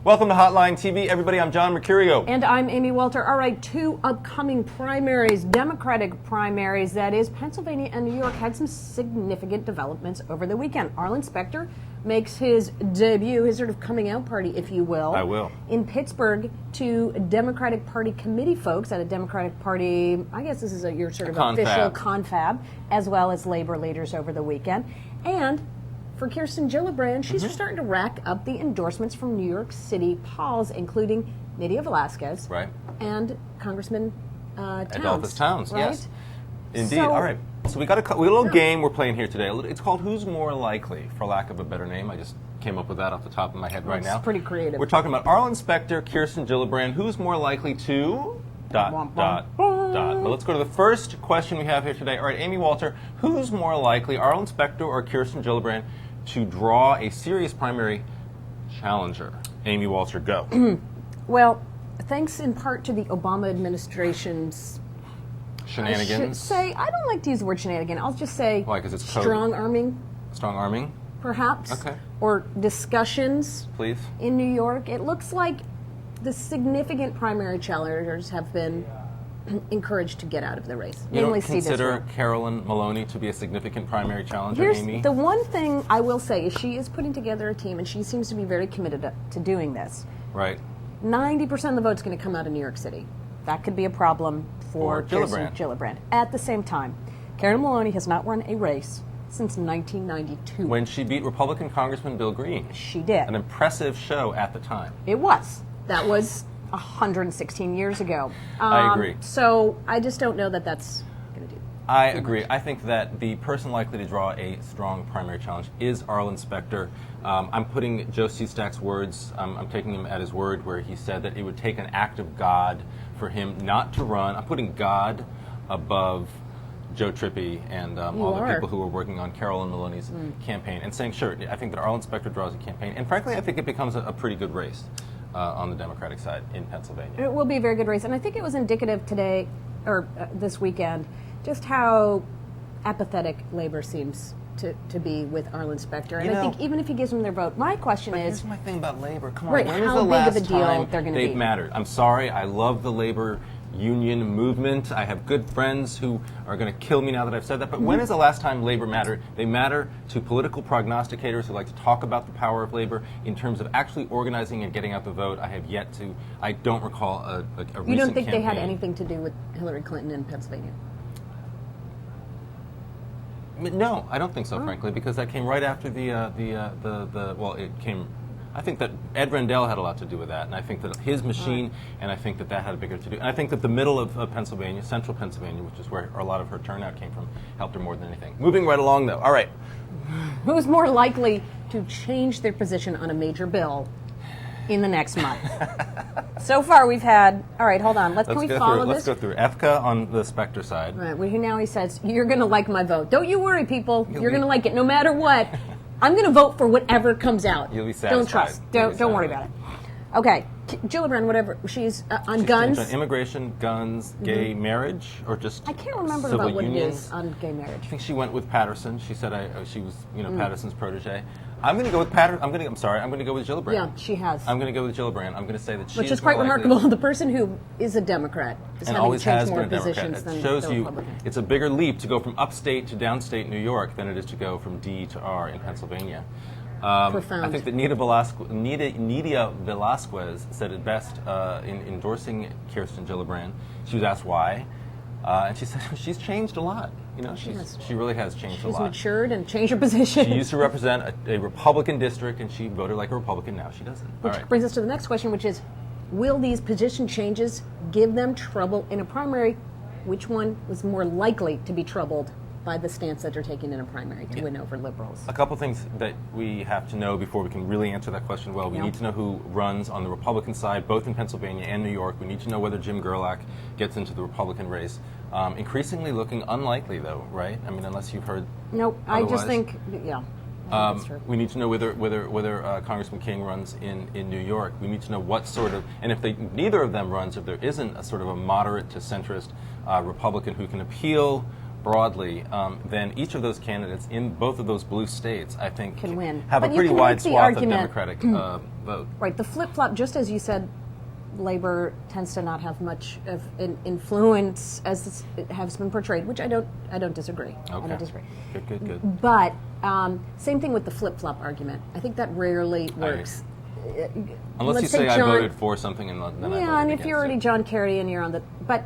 Welcome to Hotline TV, everybody. I'm John Mercurio. And I'm Amy Walter. All right, two upcoming primaries, Democratic primaries, that is. Pennsylvania and New York had some significant developments over the weekend. Arlen Specter makes his debut, his sort of coming out party, if you will. I will. In Pittsburgh to Democratic Party committee folks at a Democratic Party, I guess this is your sort of official confab, as well as labor leaders over the weekend. And for Kirsten Gillibrand, she's starting to rack up the endorsements from New York City Pauls, including Nydia Velázquez and Congressman Towns. Adolphus Towns, right? yes. Indeed. All right. So we got a little game we're playing here today. It's called Who's More Likely, for lack of a better name. I just came up with that off the top of my head right now. It's pretty creative. We're talking about Arlen Specter, Kirsten Gillibrand. Who's more likely to... ... Well, let's go to the first question we have here today. All right, Amy Walter, who's more likely, Arlen Specter or Kirsten Gillibrand, to draw a serious primary challenger? Amy Walter, go. Well, thanks in part to the Obama administration's shenanigans. I don't like to use the word shenanigan. I'll just say why? Because it's strong arming. Strong arming? Perhaps. Okay. Or discussions. Please. In New York. It looks like the significant primary challengers have been encouraged to get out of the race. You don't consider Carolyn Maloney to be a significant primary challenger, Amy? The one thing I will say is she is putting together a team, and she seems to be very committed to doing this. Right. 90% of the vote's going to come out of New York City. That could be a problem for Gillibrand. At the same time, Carolyn Maloney has not run a race since 1992. When she beat Republican Congressman Bill Green. She did. An impressive show at the time. It was. That was 116 years ago. I agree. So I just don't know that that's going to do. I agree. I think that the person likely to draw a strong primary challenge is Arlen Specter. I'm putting Joe Stack's words, I'm taking him at his word where he said that it would take an act of God for him not to run. I'm putting God above Joe Trippi and all the people who were working on Carolyn Maloney's campaign and saying, sure, I think that Arlen Specter draws a campaign. And frankly, I think it becomes a pretty good race on the Democratic side in Pennsylvania. It will be a very good race. And I think it was indicative today, or this weekend, just how apathetic labor seems to be with Arlen Specter. And I think even if he gives them their vote, my question is... Here's my thing about labor. Come on, right, when is how the big last of a deal time they're going to be? they've mattered? I'm sorry, I love the labor union movement. I have good friends who are going to kill me now that I've said that. But when is the last time labor mattered? They matter to political prognosticators who like to talk about the power of labor in terms of actually organizing and getting out the vote. I don't recall a recent campaign. You don't think they had anything to do with Hillary Clinton in Pennsylvania? No, I don't think so, frankly, because that came right after I think that Ed Rendell had a lot to do with that, and I think that his machine, and I think that had a bigger to do. And I think that the middle of Pennsylvania, central Pennsylvania, which is where a lot of her turnout came from, helped her more than anything. Moving right along, though. All right. Who's more likely to change their position on a major bill in the next month? So far, we've had... All right, hold on. Let's go through EFCA on the Specter side. Right. Well, now he says, you're going to like my vote. Don't you worry, people. You're going to like it no matter what. I'm going to vote for whatever comes out. You'll be satisfied. Don't trust. Don't worry about it. Okay. Gillibrand, whatever. She's on guns. On immigration, guns, gay marriage, or just I can't remember civil about what unions. it is on gay marriage. I think she went with Patterson. She said she was, Patterson's protege. I'm going to go with I'm going to go with Gillibrand. Yeah, she has. I'm going to go with Gillibrand. I'm going to say that she Which is quite remarkable. The person who is a Democrat is and having always changed has more been a Democrat. positions than It shows the you Republican. It's a bigger leap to go from upstate to downstate New York than it is to go from D to R in Pennsylvania. Profound. I think that Nydia Velázquez said it best in endorsing Kirsten Gillibrand. She was asked why, and she said she's changed a lot. She really has changed a lot. She's matured and changed her position. She used to represent a Republican district, and she voted like a Republican. Now she doesn't. Which brings us to the next question, which is, will these position changes give them trouble in a primary? Which one was more likely to be troubled by the stance that they're taking in a primary to win over liberals? A couple things that we have to know before we can really answer that question well. We need to know who runs on the Republican side, both in Pennsylvania and New York. We need to know whether Jim Gerlach gets into the Republican race. Increasingly looking unlikely, though, right? I mean, unless you've heard Nope, otherwise. I just think, that's true. We need to know whether Congressman King runs in New York. We need to know what sort of, and if neither of them runs, if there isn't a sort of a moderate to centrist Republican who can appeal broadly, then each of those candidates in both of those blue states, I think, can win. Have but a pretty you can wide make the swath argument, of Democratic vote. Right, the flip-flop, just as you said, Labor tends to not have much of an influence as it has been portrayed, which I don't disagree. Okay. I don't disagree. Good. But same thing with the flip-flop argument. I think that rarely works. Unless you say I voted for something and then I voted against it. Yeah, and if you're already John Kerry and you're on but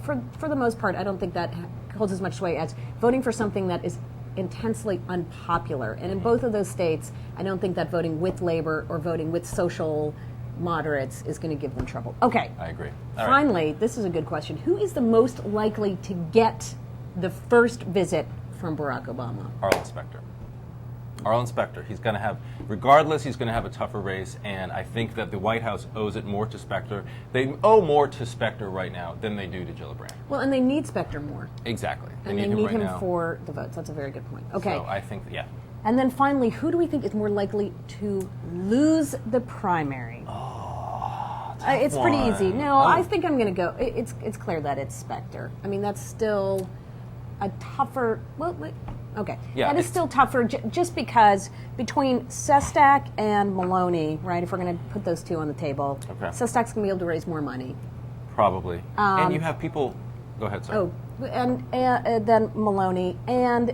for the most part, I don't think that holds as much sway as voting for something that is intensely unpopular. And in both of those states, I don't think that voting with Labor or voting with social moderates is going to give them trouble. Okay. I agree. All Finally, right. this is a good question. Who is the most likely to get the first visit from Barack Obama? Arlen Specter. Arlen Specter. He's going to have, regardless, he's going to have a tougher race, and I think that the White House owes it more to Specter. They owe more to Specter right now than they do to Gillibrand. Well, and they need Specter more. Exactly. And they need him for the votes. That's a very good point. Okay. So I think, yeah. And then finally, who do we think is more likely to lose the primary? It's pretty easy. No, I think I'm going to go. It's clear that it's Specter. I mean, that's still a tougher. Well, okay. Yeah, that is still tougher just because between Sestak and Maloney, right? If we're going to put those two on the table, okay. Sestak's going to be able to raise more money. Probably. And you have people. Go ahead, sorry. Oh, and then Maloney, and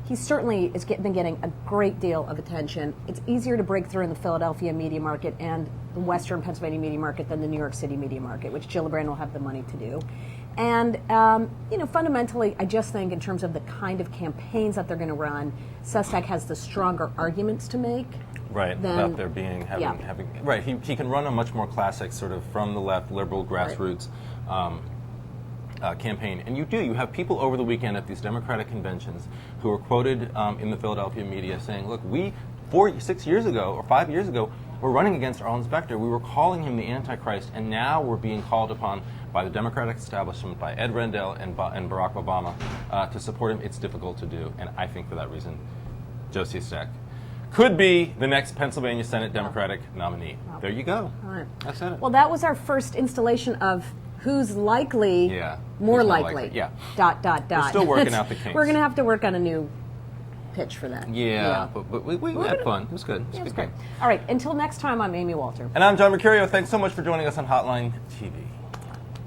he certainly has been getting a great deal of attention. It's easier to break through in the Philadelphia media market and the Western Pennsylvania media market than the New York City media market, which Gillibrand will have the money to do. And fundamentally, I just think in terms of the kind of campaigns that they're going to run, Sestak has the stronger arguments to make. Right, about there being having right. He can run a much more classic sort of from the left, liberal grassroots. Right. Campaign. And you have people over the weekend at these Democratic conventions who are quoted in the Philadelphia media saying, look, we 6 years ago or 5 years ago were running against Arlen Specter. We were calling him the Antichrist, and now we're being called upon by the Democratic establishment, by Ed Rendell and Barack Obama to support him. It's difficult to do, and I think for that reason, Josie Stack could be the next Pennsylvania Senate Democratic nominee. There you go. All right. That's it. Well, that was our first installation of who's likely, more likely. Yeah. ... We're still working out the kinks. We're going to have to work on a new pitch for that. Yeah. But we had fun. It was good. It was great. All right. Until next time, I'm Amy Walter. And I'm John Mercurio. Thanks so much for joining us on Hotline TV.